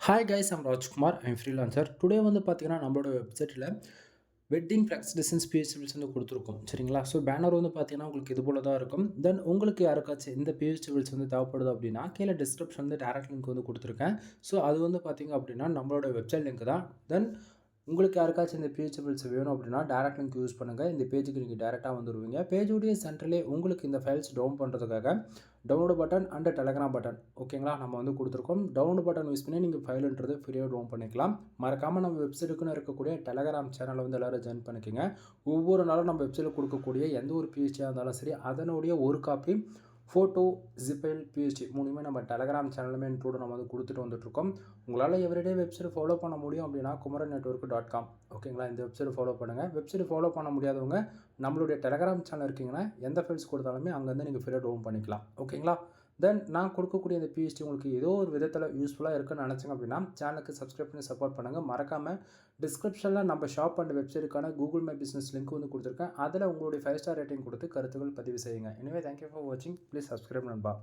Hi guys, I'm Rajkumar. I'm freelancer. Today வந்து பார்த்தீங்கன்னா, நம்மளோட வெப்சைட்டில் வெட்டிங் ஃப்ளெக்ஸ் டிசைன்ஸ் பிஹெச்டிபிள்ஸ் வந்து கொடுத்துருக்கோம். சரிங்களா? ஸோ பேனர் வந்து பார்த்தீங்கன்னா, உங்களுக்கு இது போல தான் இருக்கும். தென் உங்களுக்கு யாருக்காச்சும் இந்த பிஹெச்டிபிள்ஸ் வந்து தேவைப்படுது அப்படின்னா, கீழே டிஸ்கிரிப்ஷன் வந்து டேரக்ட் லிங்க் வந்து கொடுத்துருக்கேன். ஸோ அது வந்து பார்த்தீங்க அப்படின்னா, நம்மளோட வெப்சைட் லிங்க் தான். தென் உங்களுக்கு யாருக்காச்சும் இந்த பிஹெச்டிபிள்ஸ் வேணும் அப்படின்னா, டேரக்ட் லிங்க் யூஸ் பண்ணுங்கள். இந்த பேஜுக்கு நீங்கள் டேரெக்டாக வந்துருவீங்க. பேஜுடைய சென்டர்லேயே உங்களுக்கு இந்த ஃபைல்ஸ் டவுன் பண்ணுறதுக்காக download button and Telegram button ஓகேங்களா நம்ம வந்து கொடுத்துருக்கோம். டவுன்லோட் பட்டன் யூஸ் பண்ணி நீங்கள் ஃபைல்ன்றது ஃப்ரீயாக டவுன் பண்ணிக்கலாம். மறக்காமல் நம்ம வெப்சைட்டுக்குன்னு இருக்கக்கூடிய டெலகிராம் சேனலை வந்து எல்லோரும் ஜாயின் பண்ணிக்கோங்க. ஒவ்வொரு நாளும் நம்ம வெப்சைட்டில் கொடுக்கக்கூடிய எந்த ஒரு பிஹெச்டியாக இருந்தாலும் சரி, அதனுடைய ஒரு காப்பி ஃபோட்டோ, ஜிபைல், பிஹெச்டி மூணுமே நம்ம டெலகிராம் சேனலுமே இன்க்ளூட் நம்ம வந்து கொடுத்துட்டு வந்துட்டுருக்கோம். உங்களால் எவ்ரிடே வெப்சைட் ஃபாலோ பண்ண முடியும் அப்படின்னா kumaran-network.com ஓகேங்களா, இந்த வெப்சைட் ஃபாலோ பண்ணுங்கள். வெப்சைட் ஃபாலோ பண்ண முடியாதவங்க நம்மளுடைய டெலகிராம் சேனல் இருக்கீங்கன்னா எந்த ஃபைல்ஸ் கொடுத்தாலுமே அங்கேருந்து நீங்கள் ஃப்ரீயாக டவுன் பண்ணிக்கலாம். ஓகேங்களா? தென் நான் கொடுக்கக்கூடிய இந்த பிஹெச்டி உங்களுக்கு ஏதோ ஒரு விதத்தில் யூஸ்ஃபுல்லாக இருக்குன்னு நினச்சிங்க அப்படின்னா சேனலுக்கு சப்ஸ்கிரைப் பண்ணி சப்போர்ட் பண்ணுங்கள். மறக்காமல் டிஸ்கிரிப்ஷனில் நம்ம ஷாப் அண்ட் வெப்சைட்டுக்கான கூகுள் மை பிஸ்னஸ் லிங்க் வந்து கொடுத்துருக்கேன். அதில் உங்களுடைய 5 ஸ்டார் ரேட்டிங் கொடுத்து கருத்துக்கள் பதிவு செய்யுங்க. எனவே தேங்க்யூ ஃபார் வாட்சிங். ப்ளீஸ் சப்ஸ்கிரைப் நண்பா.